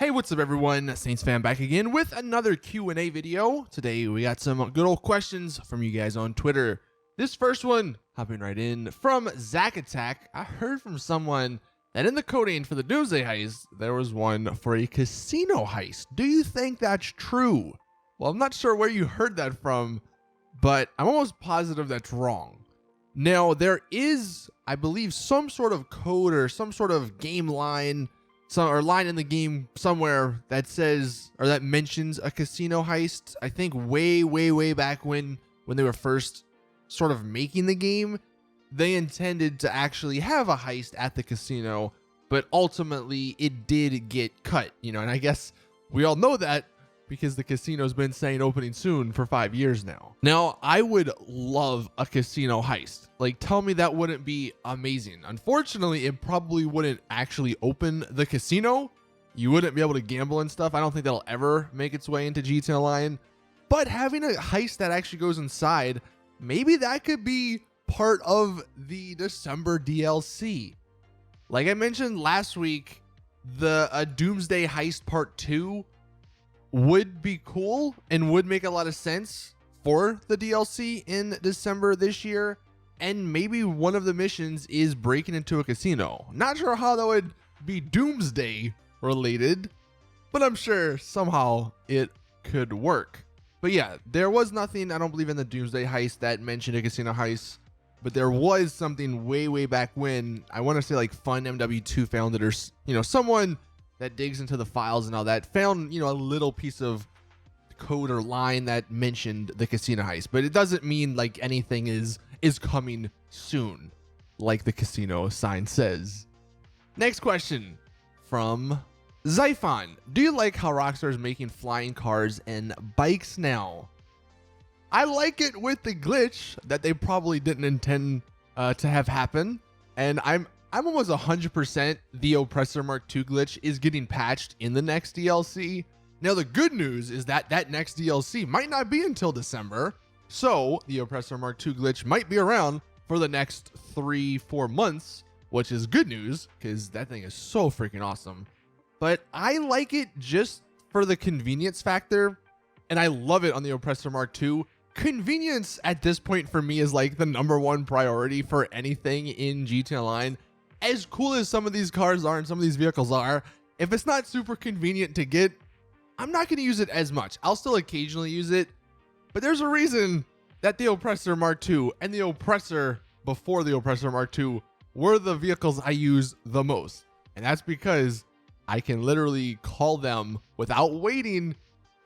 Hey, what's up everyone? Saintsfan back again with another Q&A video. Today we got some good old questions from you guys on Twitter. This first one, hopping right in, from Zack Attack. I heard from someone that in the coding for the Doomsday Heist, there was one for a casino heist. Do you think that's true? Well, I'm not sure where you heard that from, but I'm almost positive that's wrong. Now, there is, I believe, some sort of code or some sort of game line or line in the game somewhere that says or that mentions a casino heist. I think way back when they were first sort of making the game, they intended to actually have a heist at the casino, but ultimately it did get cut, and I guess we all know that because the casino's been saying opening soon for 5 years now. Now, I would love a casino heist. Like, tell me that wouldn't be amazing. Unfortunately, it probably wouldn't actually open the casino. You wouldn't be able to gamble and stuff. I don't think that'll ever make its way into GTA Online. But having a heist that actually goes inside, maybe that could be part of the December DLC. Like I mentioned last week, the Doomsday Heist Part 2 would be cool and would make a lot of sense for the DLC in December this year. And maybe one of the missions is breaking into a casino. Not sure how that would be Doomsday related, but I'm sure somehow it could work. But yeah, there was nothing, I don't believe, in the Doomsday Heist that mentioned a casino heist, but there was something way back when, I want to say like Fun MW2 found it, or someone that digs into the files and all that found, a little piece of code or line that mentioned the casino heist, but it doesn't mean like anything is coming soon, like the casino sign says. Next question from Saintsfan. Do you like how Rockstar is making flying cars and bikes now? I like it with the glitch that they probably didn't intend to have happen, and I'm almost 100% the Oppressor Mark II glitch is getting patched in the next DLC. Now, the good news is that next DLC might not be until December, so the Oppressor Mark II glitch might be around for the next 3-4 months, which is good news because that thing is so freaking awesome. But I like it just for the convenience factor, and I love it on the Oppressor Mark II. Convenience at this point for me is like the #1 priority for anything in GTA Online. As cool as some of these cars are and some of these vehicles are, if it's not super convenient to get, I'm not going to use it as much. I'll still occasionally use it, but there's a reason that the Oppressor Mark II and the Oppressor before the Oppressor Mark II were the vehicles I use the most. And that's because I can literally call them without waiting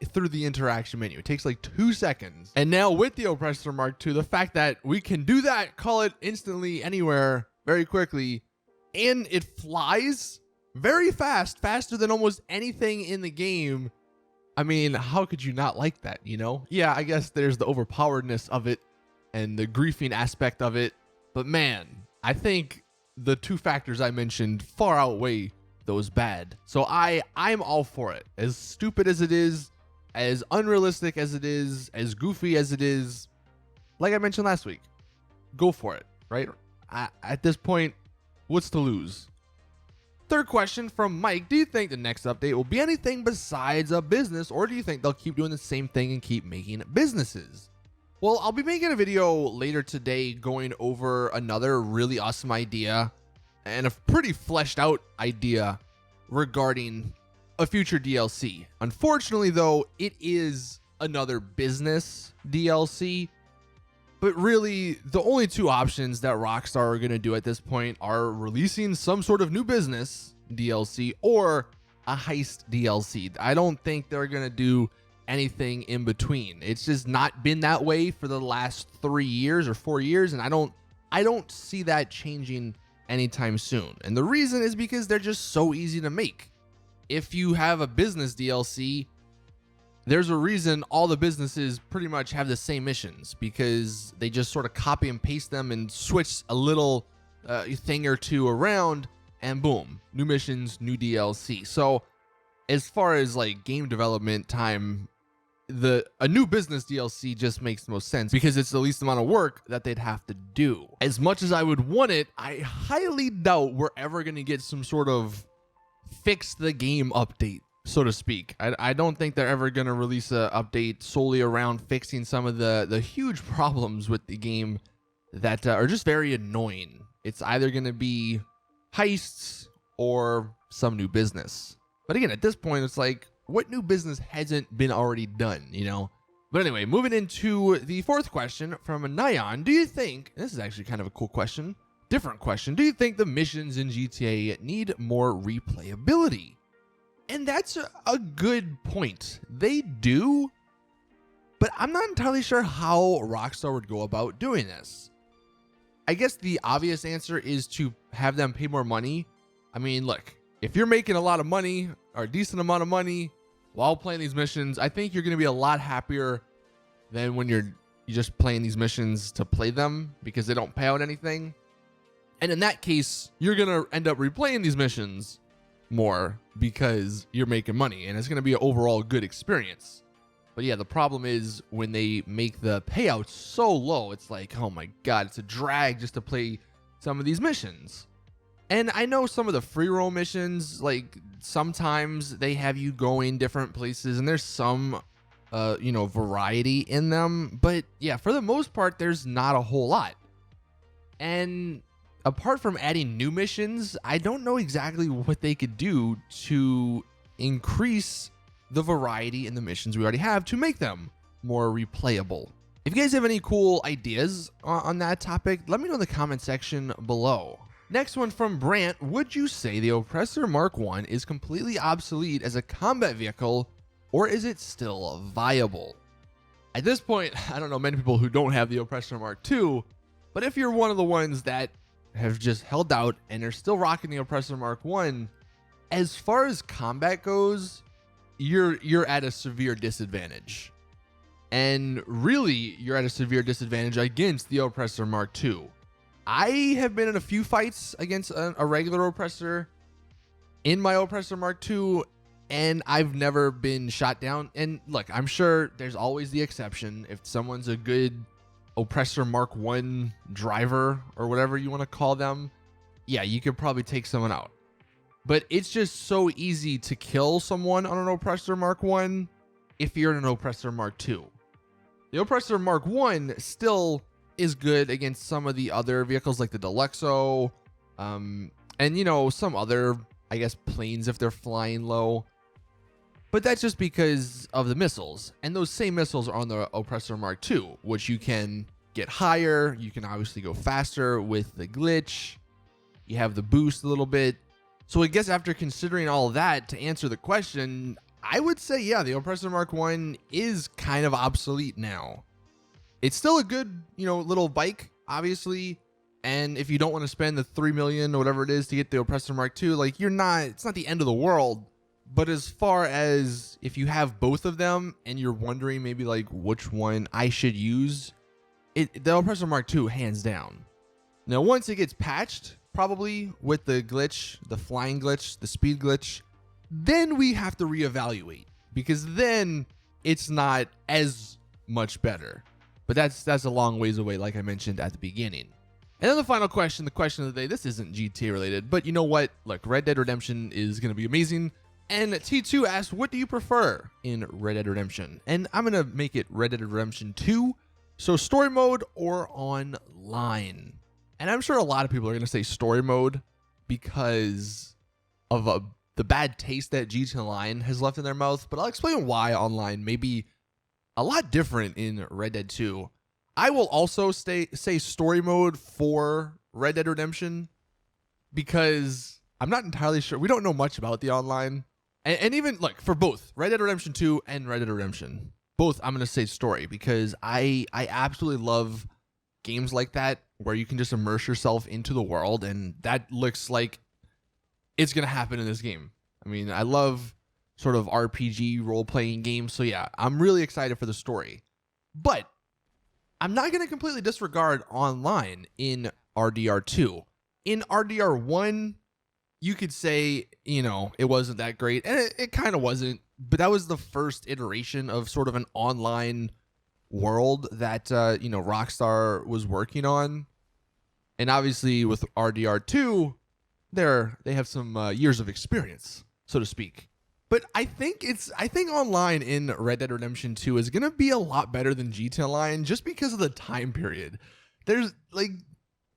through the interaction menu. It takes like 2 seconds. And now with the Oppressor Mark II, the fact that we can do that, call it instantly anywhere very quickly, and it flies very fast, faster than almost anything in the game. I mean, how could you not like that, Yeah, I guess there's the overpoweredness of it and the griefing aspect of it. But man, I think the two factors I mentioned far outweigh those bad. So I'm all for it. As stupid as it is, as unrealistic as it is, as goofy as it is, like I mentioned last week, go for it, right? At this point, what's to lose? Third question from Mike. Do you think the next update will be anything besides a business, or do you think they'll keep doing the same thing and keep making businesses? Well, I'll be making a video later today going over another really awesome idea and a pretty fleshed out idea regarding a future DLC. Unfortunately, though, it is another business DLC. But really, the only two options that Rockstar are going to do at this point are releasing some sort of new business DLC or a heist DLC. I don't think they're going to do anything in between. It's just not been that way for the last 3 years or 4 years, and I don't see that changing anytime soon. And the reason is because they're just so easy to make. If you have a business DLC, there's a reason all the businesses pretty much have the same missions, because they just sort of copy and paste them and switch a little thing or two around, and boom, new missions, new DLC. So as far as like game development time, a new business DLC just makes the most sense because it's the least amount of work that they'd have to do. As much as I would want it, I highly doubt we're ever going to get some sort of fix the game update so to speak. I don't think they're ever going to release an update solely around fixing some of the huge problems with the game that are just very annoying. It's either going to be heists or some new business. But again, at this point, it's like, what new business hasn't been already done, you know? But anyway, moving into the fourth question from Nyan. Do you think, this is actually kind of a cool question, different question, do you think the missions in GTA need more replayability? And that's a good point. They do, but I'm not entirely sure how Rockstar would go about doing this. I guess the obvious answer is to have them pay more money. I mean, look, if you're making a lot of money or a decent amount of money while playing these missions, I think you're going to be a lot happier than when you're just playing these missions to play them because they don't pay out anything. And in that case, you're going to end up replaying these missions more because you're making money, and it's going to be an overall good experience. But yeah, the problem is when they make the payouts so low, it's like, oh my God, it's a drag just to play some of these missions. And I know some of the free roam missions, like sometimes they have you going different places and there's some, variety in them. But yeah, for the most part, there's not a whole lot. And apart from adding new missions, I don't know exactly what they could do to increase the variety in the missions we already have to make them more replayable. If you guys have any cool ideas on that topic, let me know in the comment section below. Next one from Brant. Would you say the Oppressor Mark I is completely obsolete as a combat vehicle, or is it still viable? At this point, I don't know many people who don't have the Oppressor Mark II, but if you're one of the ones that have just held out and are still rocking the Oppressor Mark I, as far as combat goes, you're at a severe disadvantage. And really, you're at a severe disadvantage against the Oppressor Mark II. I have been in a few fights against a regular Oppressor in my Oppressor Mark II, and I've never been shot down. And look, I'm sure there's always the exception. If someone's a good Oppressor Mark I driver or whatever you want to call them, yeah, you could probably take someone out. But it's just so easy to kill someone on an Oppressor Mark I if you're in an Oppressor Mark II. The Oppressor Mark I still is good against some of the other vehicles like the Deluxo, and some other, I guess, planes if they're flying low. But that's just because of the missiles. And those same missiles are on the Oppressor Mark II, which you can get higher. You can obviously go faster with the glitch. You have the boost a little bit. So I guess after considering all of that, to answer the question, I would say, yeah, the Oppressor Mark I is kind of obsolete now. It's still a good, little bike, obviously. And if you don't want to spend the $3 million or whatever it is to get the Oppressor Mark II, like it's not the end of the world. But as far as if you have both of them and you're wondering maybe like which one I should use, the Oppressor Mark II, hands down. Now, once it gets patched, probably with the glitch, the flying glitch, the speed glitch, then we have to reevaluate because then it's not as much better. But that's a long ways away, like I mentioned at the beginning. And then the final question, the question of the day, this isn't GTA related, but you know what? Look, Red Dead Redemption is going to be amazing. And T2 asked, what do you prefer in Red Dead Redemption? And I'm going to make it Red Dead Redemption 2. So story mode or online? And I'm sure a lot of people are going to say story mode because of the bad taste that GTA Online has left in their mouth. But I'll explain why online may be a lot different in Red Dead 2. I will also say story mode for Red Dead Redemption because I'm not entirely sure. We don't know much about the online. And even, look, for both Red Dead Redemption 2 and Red Dead Redemption, both I'm going to say story because I absolutely love games like that where you can just immerse yourself into the world, and that looks like it's going to happen in this game. I mean, I love sort of RPG role-playing games, so yeah, I'm really excited for the story. But I'm not going to completely disregard online in RDR2. In RDR1, you could say, it wasn't that great, and it kind of wasn't, but that was the first iteration of sort of an online world that, Rockstar was working on. And obviously with RDR2, they have some years of experience, so to speak. But I think online in Red Dead Redemption 2 is going to be a lot better than GTA Online just because of the time period. There's like,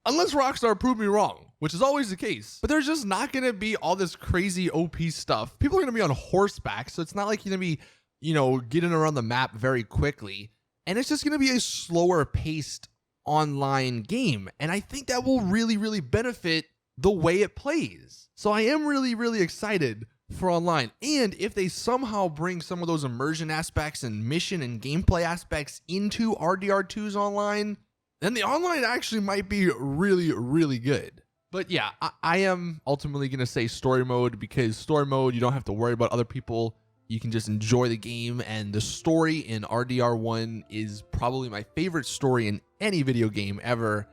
unless Rockstar proved me wrong, which is always the case, but there's just not going to be all this crazy OP stuff. People are going to be on horseback, so it's not like you're going to be, getting around the map very quickly. And it's just going to be a slower paced online game. And I think that will really, really benefit the way it plays. So I am really, really excited for online. And if they somehow bring some of those immersion aspects and mission and gameplay aspects into RDR2's online, then the online actually might be really, really good. But yeah, I am ultimately going to say story mode, because story mode, you don't have to worry about other people. You can just enjoy the game, and the story in RDR1 is probably my favorite story in any video game ever.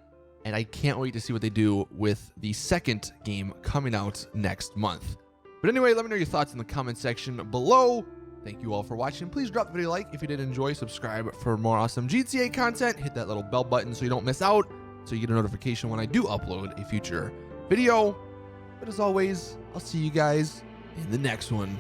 And I can't wait to see what they do with the second game coming out next month. But anyway, let me know your thoughts in the comment section below. Thank you all for watching. Please drop the video a like if you did enjoy. Subscribe for more awesome GTA content. Hit that little bell button so you don't miss out, so you get a notification when I do upload a future video. But as always, I'll see you guys in the next one.